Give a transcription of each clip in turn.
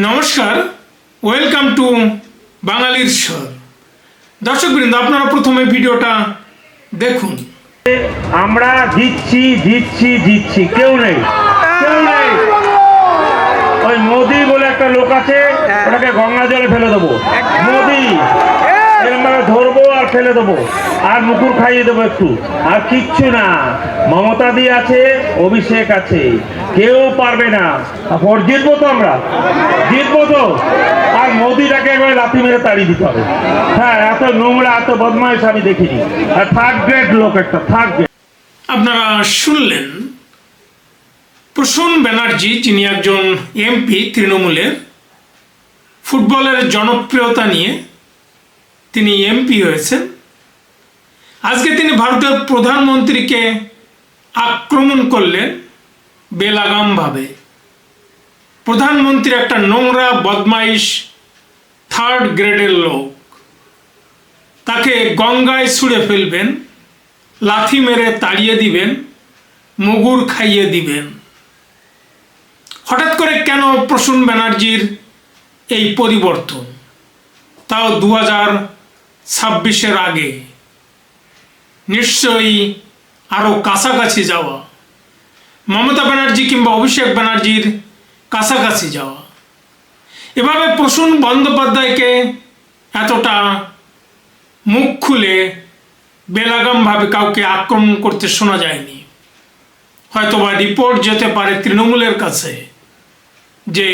নমস্কার, welcome to বাঙালির স্বর। দর্শকবৃন্দ, আপনারা প্রথমে ভিডিওটা দেখুন। আমরা জিতছি জিতছি জিতছি, কেউ নেই কেউ নেই। ওই মোদি বলে একটা লোক আছে, ওটাকে গঙ্গা জলে ফেলে দেবো। মোদি এরকমভাবে ধরবো আর ফেলে দেবো, আর মুকুর খাইয়ে দেবো একটু, আর কিচ্ছু না। মমতা দি আছে, অভিষেক আছে, কেউ পারবে না। ভোট জিতবো তো, আমরা জিতবো তো। আর মোদিটাকে একবার লাথি মেরে তাড়িয়ে দিতে হবে। হ্যাঁ, এত নোংরা এত বদমাইশ আমি দেখিনি। আর থার্ড গ্রেড লোক একটা, থার্ড গ্রেড। আপনারা শুনলেন প্রসূন ব্যানার্জি, যিনি একজন এমপি তৃণমূলের, ফুটবলের জনপ্রিয়তা নিয়ে তিনি এমপি হয়েছেন। আজকে তিনি ভারতের প্রধানমন্ত্রীকে আক্রমণ করলেন বেলাগামভাবে। প্রধানমন্ত্রী একটা নোংরা বদমাইশ থার্ড গ্রেডের লোক, তাকে গঙ্গায় ছুঁড়ে ফেলবেন, লাথি মেরে তাড়িয়ে দিবেন, মুগুর খাইয়ে দিবেন। হঠাৎ করে কেন প্রসূন ব্যানার্জির এই পরিবর্তন, তাও 2026-এর আগে? নিশ্চয়ই আরও কাছাকাছি যাওয়া, মমতা ব্যানার্জি কিংবা অভিষেক ব্যানার্জির কাছাকাছি যাওয়া। এভাবে প্রসূন বন্দ্যোপাধ্যায়কে এতটা মুখ খুলে বেলাগামভাবে কাউকে আক্রমণ করতে শোনা যায়নি। হয়তোবা রিপোর্ট যেতে পারে তৃণমূলের কাছে যে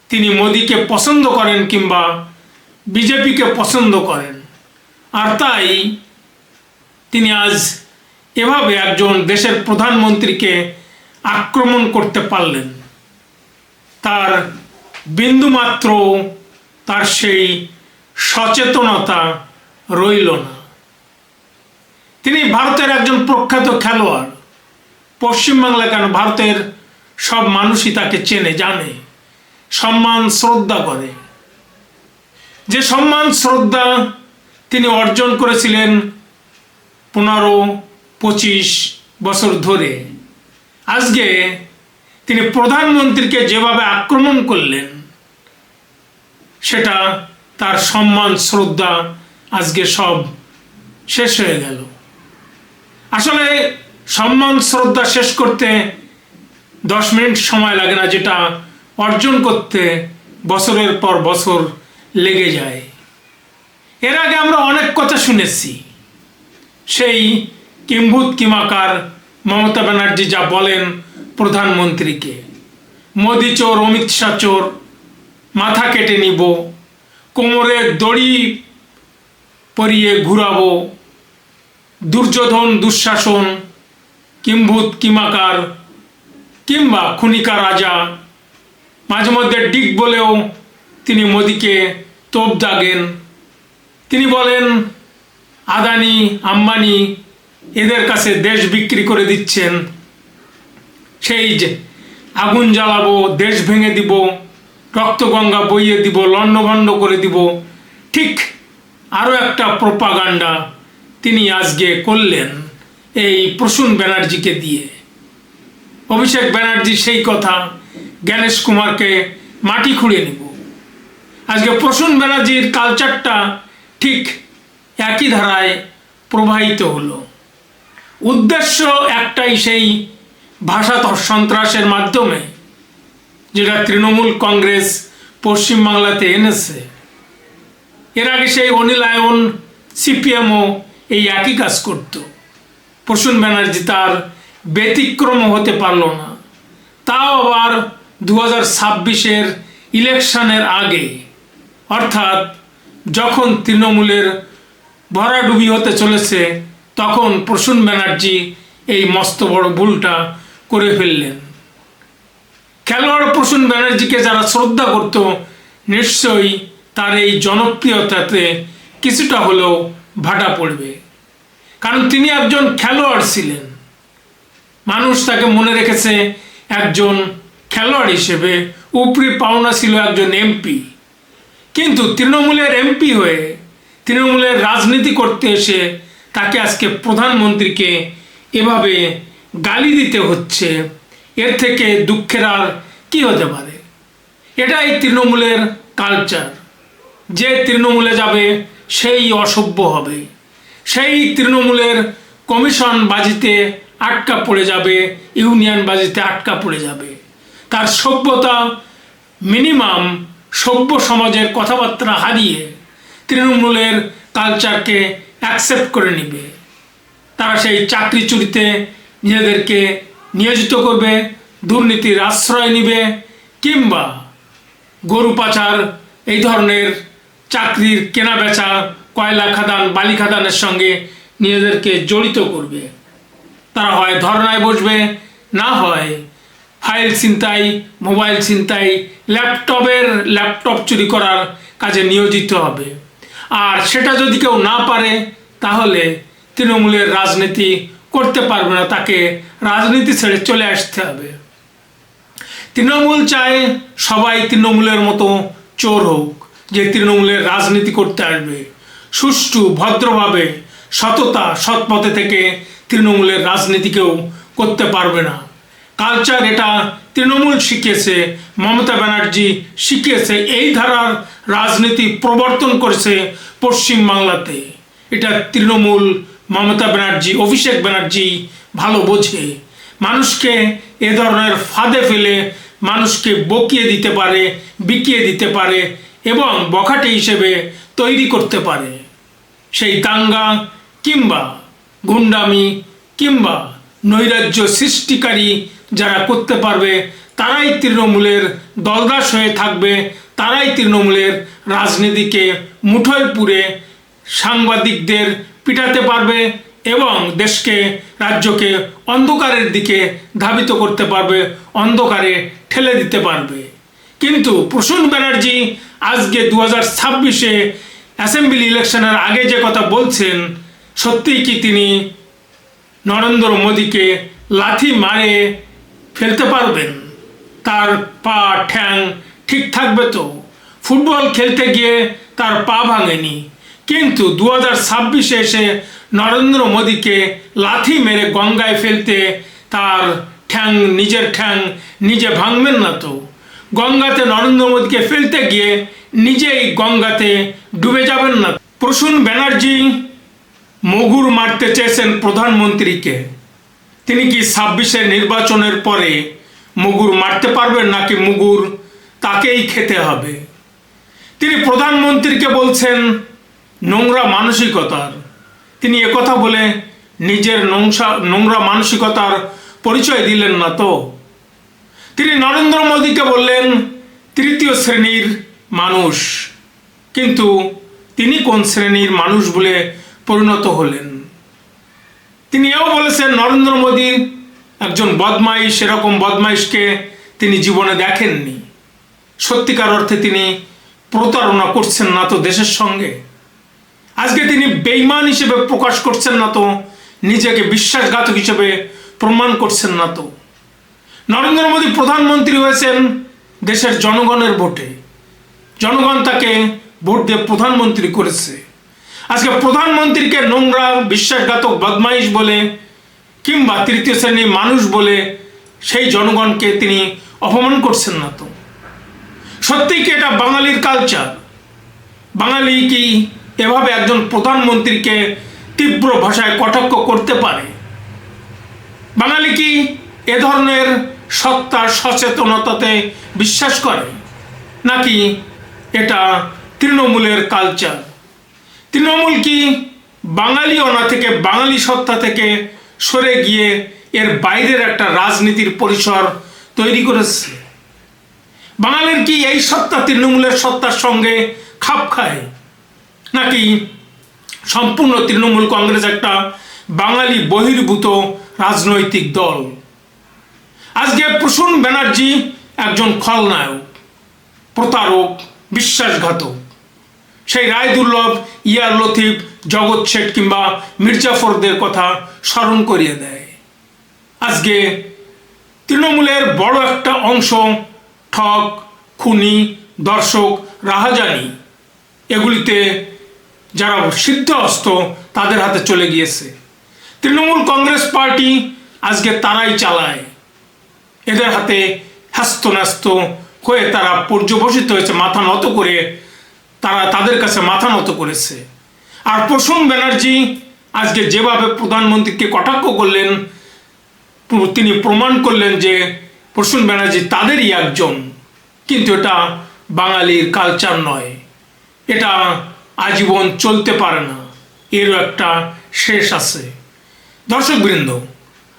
তিনি মোদিকে পছন্দ করেন কিংবা বিজেপিকে পছন্দ করেন, আর তাই তিনি আজ এভাবে একজন দেশের প্রধানমন্ত্রীকে আক্রমণ করতে পারলেন। তার বিন্দুমাত্র তার সেই সচেতনতা রইল না। তিনি ভারতের একজন প্রখ্যাত খেলোয়াড়। পশ্চিমবাংলা কেন, ভারতের সব মানুষই তাকে চেনে, জানে, সম্মান শ্রদ্ধা করে। যে সম্মান শ্রদ্ধা তিনি অর্জন করেছিলেন 15-25 বছর ধরে, আজকে তিনি প্রধানমন্ত্রীকে যেভাবে আক্রমণ করলেন, সেটা তার সম্মান শ্রদ্ধা আজকে সব শেষ হয়ে গেল। আসলে সম্মান শ্রদ্ধা শেষ করতে 10 মিনিট সময় লাগে না, যেটা অর্জন করতে বছরের পর বছর লেগে যায়। এর আগে আমরা অনেক কথা শুনেছি। সেই কিম্ভূত কিমাকার মমতা ব্যানার্জি যা বলেন প্রধানমন্ত্রীকে, মোদি চোর, অমিত শাহ চোর, মাথা কেটে নিব, কোমরে দড়ি পরিয়ে ঘুরাবো, দুর্যোধন, দুঃশাসন, কিম্ভূত কিমাকার কিংবা খুনিকা রাজা, মাঝে মধ্যে ডিক বলেও তিনি মোদিকে তোপ দাগেন। তিনি বলেন আদানি আম্বানি এদের কাছে দেশ বিক্রি করে দিচ্ছেন, সেই যে আগুন জ্বালাবো, দেশ ভেঙে দিব, রক্তগঙ্গা বইয়ে দিব, লণ্ডভণ্ড করে দিব। ঠিক আরও একটা প্রোপাগান্ডা তিনি আজকে করলেন এই প্রসূন ব্যানার্জিকে দিয়ে। অভিষেক ব্যানার্জি সেই কথা, জ্ঞানেশ কুমারকে মাটি খুঁড়িয়ে নেব। আজকে প্রসূন ব্যানার্জির কালচারটা ঠিক একই ধারায় প্রবাহিত হলো। উদ্দেশ্য একটাই, সেই ভাষা সন্ত্রাসের মাধ্যমে, যেটা তৃণমূল কংগ্রেস পশ্চিমবাংলাতে এনেছে। এর আগে সেই অনিলায়ন সিপিএমও এই একই কাজ করত। প্রসূন ব্যানার্জি তার ব্যতিক্রম হতে পারল না, তাও আবার 2026-এর ইলেকশনের আগে, অর্থাৎ যখন তৃণমূলের ভরাডুবি হতে চলেছে, তখন প্রসূন ব্যানার্জি এই মস্ত বড় ভুলটা করে ফেললেন। খেলোয়াড় প্রসূন ব্যানার্জিকে যারা শ্রদ্ধা করত, নিশ্চয়ই তার এই জনপ্রিয়তাতে কিছুটা হলেও ভাটা পড়বে। কারণ তিনি একজন খেলোয়াড় ছিলেন, মানুষ তাকে মনে রেখেছে একজন খেলোয়াড় হিসেবে। উপরি পাওনা ছিল একজন এমপি, কিন্তু তৃণমূলের এমপি হয়ে তৃণমূলের রাজনীতি করতে এসে তাকে আজকে প্রধানমন্ত্রীকে এভাবে গালি দিতে হচ্ছে। এর থেকে দুঃখের আর কি হতে পারে? এটাই তৃণমূলের কালচার। যে তৃণমূলে যাবে সেই অসভ্য হবে, সেই তৃণমূলের কমিশন বাজিতে আটকা পড়ে যাবে, ইউনিয়ন বাজিতে আটকা পড়ে যাবে। তার সভ্যতা মিনিমাম সভ্য সমাজের কথাবার্তা হারিয়ে তৃণমূলের কালচারকে অ্যাকসেপ্ট করে নেবে। তারা সেই চাকরি চুরিতে নিজেদেরকে নিয়োজিত করবে, দুর্নীতির আশ্রয় নেবে, কিংবা গরু পাচার এই ধরনের চাকরির কেনা বেচা, কয়লা খাদান, বালি খাদানের সঙ্গে নিজেদেরকে জড়িত করবে। তারা হয় ধর্নায় বসবে, না হয় ফাইল ছিনতাই, মোবাইল ছিনতাই, ল্যাপটপ চুরি করার কাজে নিয়োজিত হবে। আর সেটা যদি কেউ না পারে তাহলে তৃণমূলের রাজনীতি করতে পারবে না, তাকে রাজনীতি ছেড়ে চলে আসতে হবে। তৃণমূল চায় সবাই তৃণমূলের মতো চোর হোক, যে তৃণমূলের রাজনীতি করতে আসবে। সুষ্ঠু ভদ্রভাবে সততা সৎপথে থেকে তৃণমূলের রাজনীতি কেউ করতে পারবে না। কালচার এটা তৃণমূল শিখিয়েছে, মমতা ব্যানার্জি শিখিয়েছে, এই ধারার রাজনীতি প্রবর্তন করেছে পশ্চিমবাংলাতে। এটা তৃণমূল, মমতা ব্যানার্জি, অভিষেক ব্যানার্জি ভালো বোঝে। মানুষকে এ ধরনের ফাঁদে ফেলে মানুষকে বকিয়ে দিতে পারে, বিকিয়ে দিতে পারে এবং বখাটে হিসেবে তৈরি করতে পারে। সেই দাঙ্গা কিংবা গুন্ডামি কিংবা নৈরাজ্য সৃষ্টিকারী যারা করতে পারবে তারাই তৃণমূলের দলদাস হয়ে থাকবে, তারাই তৃণমূলের রাজনীতিকে মুঠোয় পুরে সাংবাদিকদের পিটাতে পারবে এবং দেশকে, রাজ্যকে অন্ধকারের দিকে ধাবিত করতে পারবে, অন্ধকারে ঠেলে দিতে পারবে। কিন্তু প্রসূন ব্যানার্জি আজকে 2026-এ অ্যাসেম্বলি ইলেকশনের আগে যে কথা বলছেন, সত্যিই কি তিনি নরেন্দ্র মোদীকে লাথি মারে ফেলতে পারবেন? তার পা ঠ্যাং ঠিক থাকবে তো? ফুটবল খেলতে গিয়ে তার পা ভাঙেনি, কিন্তু 2026-এ এসে নরেন্দ্র মোদীকে লাথি মেরে গঙ্গায় ফেলতে তার নিজের ঠ্যাং নিজে ভাঙবেন না তো? গঙ্গাতে নরেন্দ্র মোদীকে ফেলতে গিয়ে নিজেই গঙ্গাতে ডুবে যাবেন না? প্রসূন ব্যানার্জি মুগুর মারতে চেয়েছেন প্রধানমন্ত্রীকে। তিনি কি 26-এর নির্বাচনের পরে মুগুর মারতে পারবেন, নাকি মুগুর তাকেই খেতে হবে? তিনি প্রধানমন্ত্রীকে বলছেন নোংরা মানসিকতার। তিনি একথা বলে নিজের নোংরা মানসিকতার পরিচয় দিলেন না তো? তিনি নরেন্দ্র মোদীকে বললেন তৃতীয় শ্রেণীর মানুষ, কিন্তু তিনি কোন শ্রেণীর মানুষ বলে পরিণত হলেন? তিনি এও বলেছেন নরেন্দ্র মোদী একজন বদমাইশ, এরকম বদমাইশকে তিনি জীবনে দেখেননি। সত্যিকার অর্থে তিনি প্রতারণা করছেন না তো দেশের সঙ্গে? আজকে তিনি বেঈমান হিসেবে প্রকাশ করছেন না তো? নিজেকে বিশ্বাসঘাতক হিসেবে প্রমাণ করছেন না তো? নরেন্দ্র মোদী প্রধানমন্ত্রী হয়েছেন দেশের জনগণের ভোটে। জনগণ তাকে ভোট দিয়ে প্রধানমন্ত্রী করেছে। আজকে প্রধানমন্ত্রীকে নোংরা, বিশ্বাসঘাতক, বদমাইশ বলে কিংবা তৃতীয় শ্রেণীর মানুষ বলে সেই জনগণকে তিনি অপমান করছেন না তো? সত্যিই কি এটা বাঙালির কালচার? বাঙালি কি এভাবে একজন প্রধানমন্ত্রীকে তীব্র ভাষায় কটাক্ষ করতে পারে? বাঙালি কি এ ধরনের সত্তার সচেতনতাতে বিশ্বাস করে, নাকি এটা তৃণমূলের কালচার? তৃণমূল কি বাঙালি অনা থেকে, বাঙালি সত্তা থেকে সরে গিয়ে এর বাইরের একটা রাজনীতির পরিসর তৈরি করেছে? বাঙালির কি এই সত্তা তৃণমূলের সত্তার সঙ্গে খাপ খায়, নাকি সম্পূর্ণ তৃণমূল কংগ্রেস একটা বাঙালি বহির্ভূত রাজনৈতিক দল? আজকে প্রসূন ব্যানার্জি একজন খলনায়ক, প্রতারক, বিশ্বাসঘাতক। সেই রায়দুর্লভ, ইয়ার লতিফ, জগৎ শেঠ কিংবা মির্জাফরদের কথা স্মরণ করিয়ে দেয়। আজকে তৃণমূলের বড় একটা অংশ ঠক, খুনি, দর্শক, রাহাজানি এগুলিতে যারা সিদ্ধহস্ত তাদের হাতে চলে গিয়েছে। তৃণমূল কংগ্রেস পার্টি আজকে তারাই চালায়। এদের হাতে হ্যাস্ত ন্যাস্ত হয়ে তারা পর্যবসিত হয়েছে, মাথা নত করে তারা তাদের কাছে মাথা নত করেছে। আর প্রসূন ব্যানার্জি আজকে যেভাবে প্রধানমন্ত্রীকে কটাক্ষ করলেন, তিনি প্রমাণ করলেন যে প্রসূন ব্যানার্জি তাদেরই একজন। কিন্তু এটা বাঙালির কালচার নয়, এটা আজীবন চলতে পারে না, এরও একটা শেষ আছে। দর্শকবৃন্দ,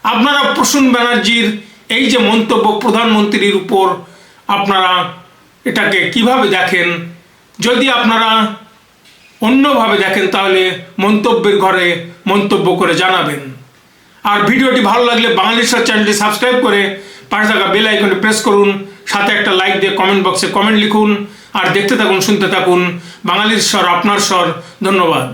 আপনারা প্রসূন ব্যানার্জির এই যে মন্তব্য প্রধানমন্ত্রীর উপর, আপনারা এটাকে কিভাবে দেখেন? যদি আপনারা অন্যভাবে দেখেন তাহলে মন্তব্যের ঘরে মন্তব্য করে জানাবেন। আর ভিডিওটি ভালো লাগলে বাঙালির স্বর চ্যানেলটি সাবস্ক্রাইব করে পাশে থাকা বেল আইকনটি প্রেস করুন, সাথে একটা লাইক দিয়ে কমেন্ট বক্সে কমেন্ট লিখুন। আর দেখতে থাকুন, শুনতে থাকুন বাঙালির স্বর, আপনার স্বর। ধন্যবাদ।